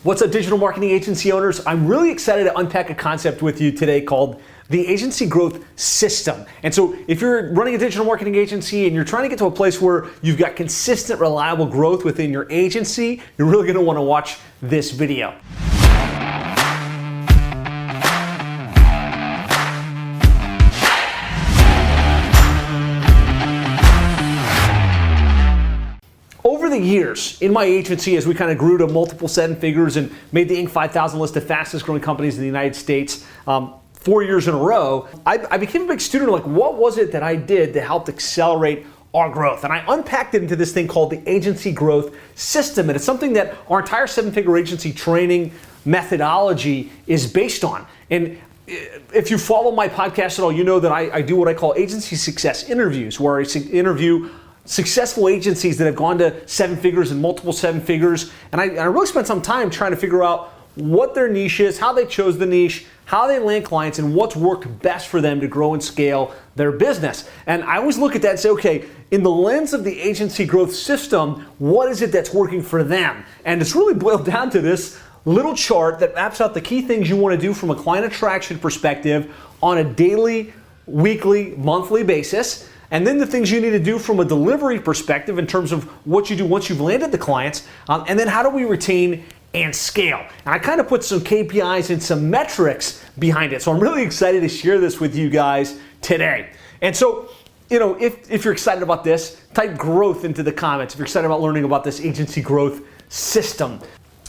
What's up, digital marketing agency owners? I'm really excited to unpack a concept with you today called the agency growth system. And so if you're running a digital marketing agency and you're trying to get to a place where you've got consistent, reliable growth within your agency, you're really going to want to watch this video. Over the years in my agency, as we kind of grew to multiple seven figures and made the Inc. 5000 list of fastest growing companies in the United States 4 years in a row, I became a big student of what was it that I did to help accelerate our growth? And I unpacked it into this thing called the agency growth system. And it's something that our entire seven-figure agency training methodology is based on. And if you follow my podcast at all, you know that I do what I call agency success interviews, where I interview successful agencies that have gone to seven figures and multiple seven figures. And I really spent some time trying to figure out what their niche is, how they chose the niche, how they land clients, and what's worked best for them to grow and scale their business. And I always look at that and say, okay, in the lens of the agency growth system, what is it that's working for them? And it's really boiled down to this little chart that maps out the key things you want to do from a client attraction perspective on a daily, weekly, monthly basis. And then the things you need to do from a delivery perspective in terms of what you do once you've landed the clients. And then how do we retain and scale? And I kind of put some KPIs and some metrics behind it. So I'm really excited to share this with you guys today. And so, if you're excited about this, type growth into the comments if you're excited about learning about this agency growth system.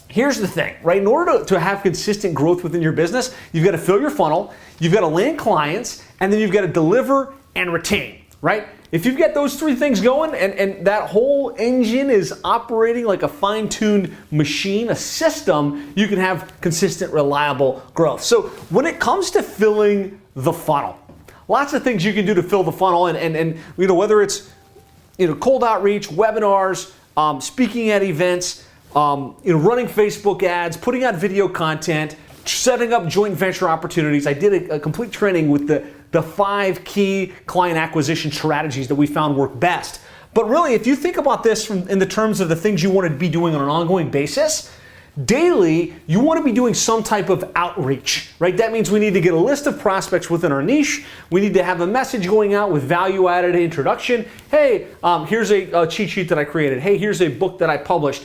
Here's the thing, right? In order to have consistent growth within your business, you've got to fill your funnel, you've got to land clients, and then you've got to deliver and retain. Right? If you've got those three things going and that whole engine is operating like a fine-tuned machine, a system, you can have consistent, reliable growth. So when it comes to filling the funnel, lots of things you can do to fill the funnel, and whether it's cold outreach, webinars, speaking at events, running Facebook ads, putting out video content, setting up joint venture opportunities. I did a complete training with the 5 key client acquisition strategies that we found work best. But really, if you think about this in the terms of the things you want to be doing on an ongoing basis, daily, you want to be doing some type of outreach, right? That means we need to get a list of prospects within our niche. We need to have a message going out with value-added introduction. Hey, here's a cheat sheet that I created. Hey, here's a book that I published.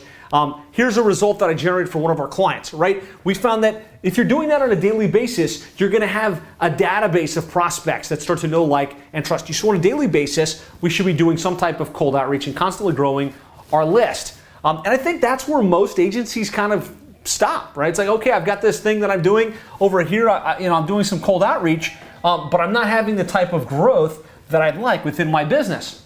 Here's a result that I generated for one of our clients, right? We found that if you're doing that on a daily basis, you're going to have a database of prospects that start to know, like, and trust you. So on a daily basis, we should be doing some type of cold outreach and constantly growing our list. And I think that's where most agencies kind of stop, right? It's like, okay, I've got this thing that I'm doing over here. I'm doing some cold outreach, but I'm not having the type of growth that I'd like within my business.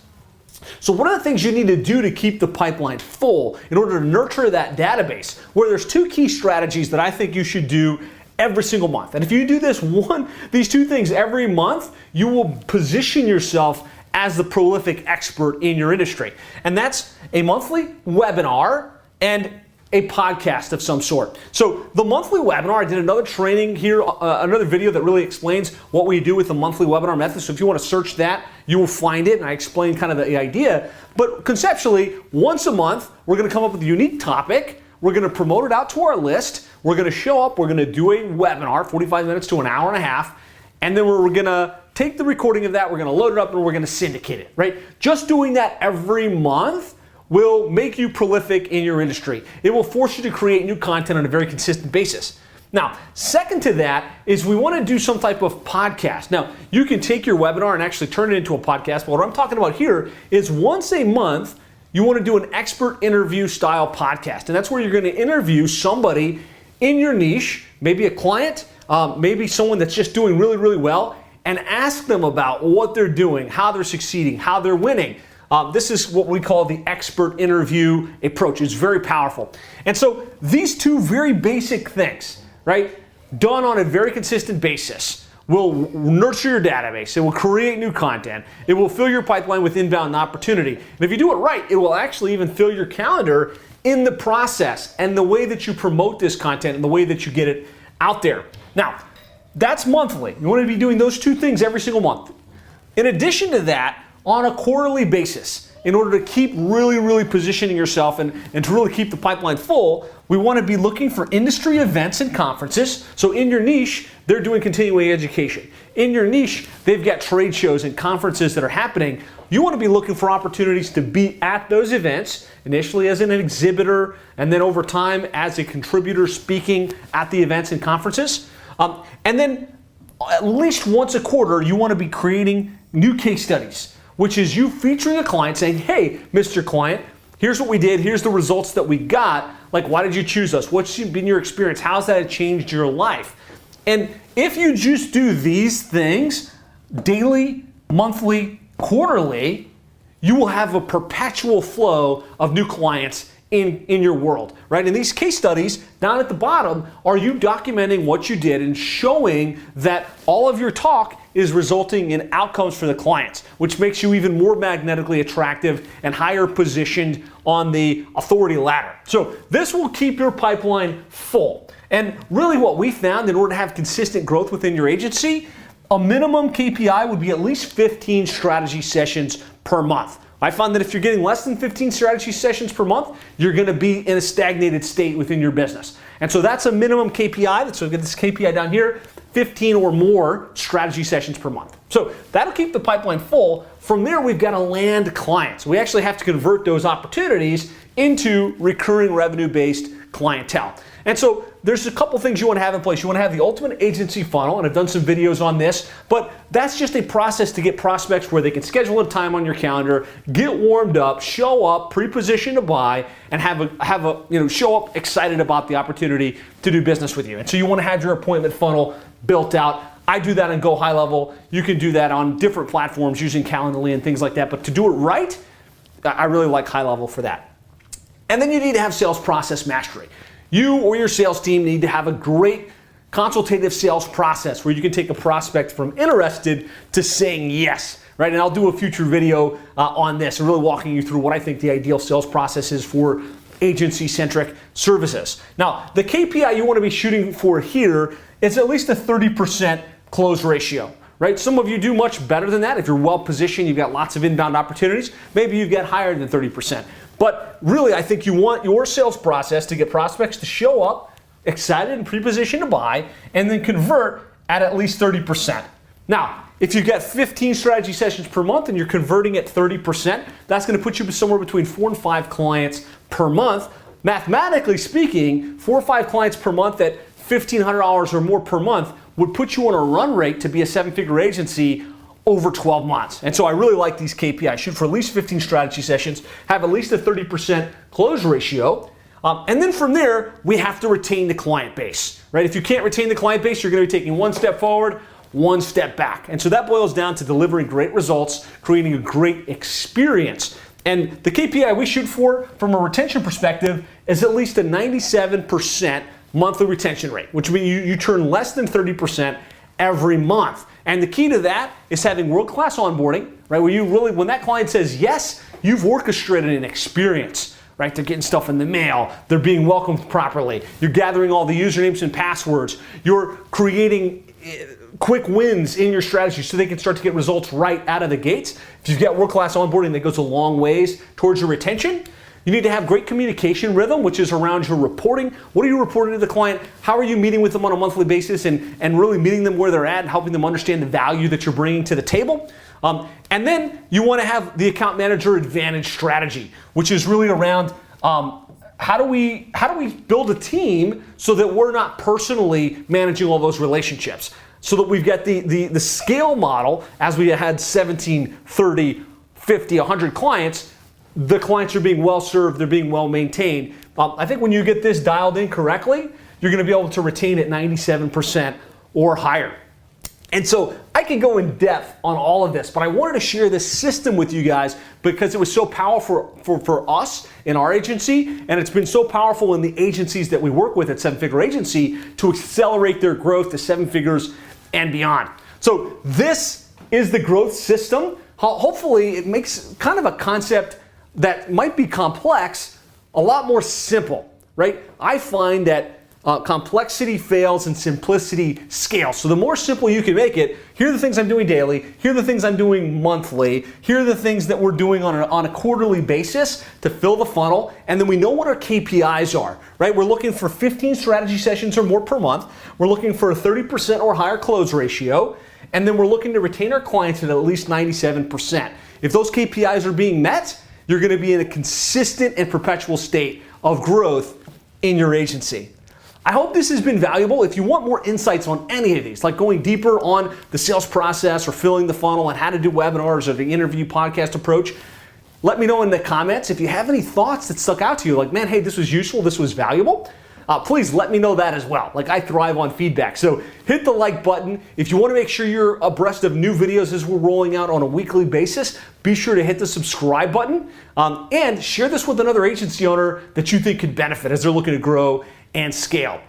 So one of the things you need to do to keep the pipeline full in order to nurture that database, where there's 2 key strategies that I think you should do every single month. And if you do these 2 things every month, you will position yourself as the prolific expert in your industry. And that's a monthly webinar and a podcast of some sort. So the monthly webinar, I did another training here, another video that really explains what we do with the monthly webinar method. So if you want to search that, you will find it, and I explain kind of the idea. But conceptually, once a month, we're going to come up with a unique topic. We're going to promote it out to our list. We're going to show up. We're going to do a webinar, 45 minutes to an hour and a half. And then we're going to take the recording of that. We're going to load it up, and we're going to syndicate it, right? Just doing that every month will make you prolific in your industry. It will force you to create new content on a very consistent basis. Now, second to that is we want to do some type of podcast. Now, you can take your webinar and actually turn it into a podcast, but what I'm talking about here is once a month, you want to do an expert interview style podcast. And that's where you're going to interview somebody in your niche, maybe a client, maybe someone that's just doing really, really well, and ask them about what they're doing, how they're succeeding, how they're winning. This is what we call the expert interview approach. It's very powerful. And so these 2 very basic things, right, done on a very consistent basis, will nurture your database. It will create new content. It will fill your pipeline with inbound opportunity. And if you do it right, it will actually even fill your calendar in the process and the way that you promote this content and the way that you get it out there. Now, that's monthly. You want to be doing those 2 things every single month. In addition to that, on a quarterly basis, in order to keep really positioning yourself and to really keep the pipeline full, we want to be looking for industry events and conferences. So in your niche, they're doing continuing education. In your niche, they've got trade shows and conferences that are happening. You want to be looking for opportunities to be at those events, initially as an exhibitor, and then over time as a contributor speaking at the events and conferences. And then at least once a quarter, you want to be creating new case studies, which is you featuring a client saying, hey, Mr. Client, here's what we did, here's the results that we got. Like, why did you choose us? What's been your experience? How's that changed your life? And if you just do these things daily, monthly, quarterly, you will have a perpetual flow of new clients in your world, right? And these case studies down at the bottom are you documenting what you did and showing that all of your talk is resulting in outcomes for the clients, which makes you even more magnetically attractive and higher positioned on the authority ladder. So this will keep your pipeline full. And really what we found in order to have consistent growth within your agency, a minimum KPI would be at least 15 strategy sessions per month. I found that if you're getting less than 15 strategy sessions per month, you're going to be in a stagnated state within your business. And so that's a minimum KPI. So we've got this KPI down here, 15 or more strategy sessions per month. So that'll keep the pipeline full. From there, we've got to land clients. We actually have to convert those opportunities into recurring revenue-based clientele. And so there's a couple things you want to have in place. You want to have the ultimate agency funnel, and I've done some videos on this, but that's just a process to get prospects where they can schedule a time on your calendar, get warmed up, show up, pre-position to buy, and show up excited about the opportunity to do business with you. And so you want to have your appointment funnel built out. I do that on Go High Level. You can do that on different platforms using Calendly and things like that. But to do it right, I really like High Level for that. And then you need to have sales process mastery. You or your sales team need to have a great consultative sales process where you can take a prospect from interested to saying yes, right? And I'll do a future video on this and really walking you through what I think the ideal sales process is for agency-centric services. Now, the KPI you want to be shooting for here is at least a 30% close ratio, right? Some of you do much better than that. If you're well positioned, you've got lots of inbound opportunities, maybe you get higher than 30%. But really, I think you want your sales process to get prospects to show up excited and pre-positioned to buy and then convert at least 30%. Now, if you get 15 strategy sessions per month and you're converting at 30%, that's going to put you somewhere between 4 and 5 clients per month. Mathematically speaking, 4 or 5 clients per month at $1,500 or more per month would put you on a run rate to be a 7-figure agency over 12 months. And so I really like these KPIs. Shoot for at least 15 strategy sessions, have at least a 30% close ratio. And then from there, we have to retain the client base, right? If you can't retain the client base, you're going to be taking one step forward, one step back. And so that boils down to delivering great results, creating a great experience. And the KPI we shoot for from a retention perspective is at least a 97% monthly retention rate, which means you turn less than 30% every month. And the key to that is having world-class onboarding, right? Where you really, when that client says yes, you've orchestrated an experience, right? They're getting stuff in the mail. They're being welcomed properly. You're gathering all the usernames and passwords. You're creating quick wins in your strategy so they can start to get results right out of the gates. If you've got world-class onboarding, that goes a long ways towards your retention. You need to have great communication rhythm, which is around your reporting. What are you reporting to the client? How are you meeting with them on a monthly basis and really meeting them where they're at and helping them understand the value that you're bringing to the table? And then you want to have the account manager advantage strategy, which is really around how do we build a team so that we're not personally managing all those relationships, so that we've got the scale model as we had 17, 30, 50, 100 clients. The clients are being well served, they're being well maintained. I think when you get this dialed in correctly, you're going to be able to retain at 97% or higher. And so I could go in depth on all of this, but I wanted to share this system with you guys because it was so powerful for us in our agency, and it's been so powerful in the agencies that we work with at 7-Figure Agency to accelerate their growth to 7 figures and beyond. So this is the growth system. Hopefully it makes kind of a concept that might be complex a lot more simple, right? I find that complexity fails and simplicity scales. So the more simple you can make it, here are the things I'm doing daily, here are the things I'm doing monthly, here are the things that we're doing on a quarterly basis to fill the funnel, and then we know what our KPIs are, right? We're looking for 15 strategy sessions or more per month, we're looking for a 30% or higher close ratio, and then we're looking to retain our clients at least 97%. If those KPIs are being met, you're gonna be in a consistent and perpetual state of growth in your agency. I hope this has been valuable. If you want more insights on any of these, like going deeper on the sales process or filling the funnel and how to do webinars or the interview podcast approach, let me know in the comments. If you have any thoughts that stuck out to you, like, man, hey, this was useful, this was valuable, please let me know that as well. Like, I thrive on feedback. So hit the like button. If you want to make sure you're abreast of new videos as we're rolling out on a weekly basis, be sure to hit the subscribe button and share this with another agency owner that you think could benefit as they're looking to grow and scale.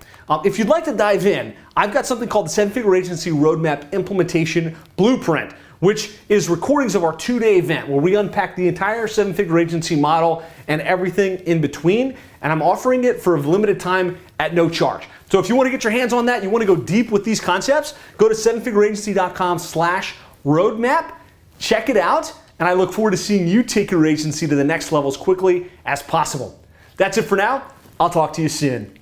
If you'd like to dive in, I've got something called the 7-Figure Agency Roadmap Implementation Blueprint, which is recordings of our 2-day event where we unpack the entire 7-Figure Agency model and everything in between. And I'm offering it for a limited time at no charge. So if you want to get your hands on that, you want to go deep with these concepts, go to 7figureagency.com/roadmap, check it out, and I look forward to seeing you take your agency to the next level as quickly as possible. That's it for now. I'll talk to you soon.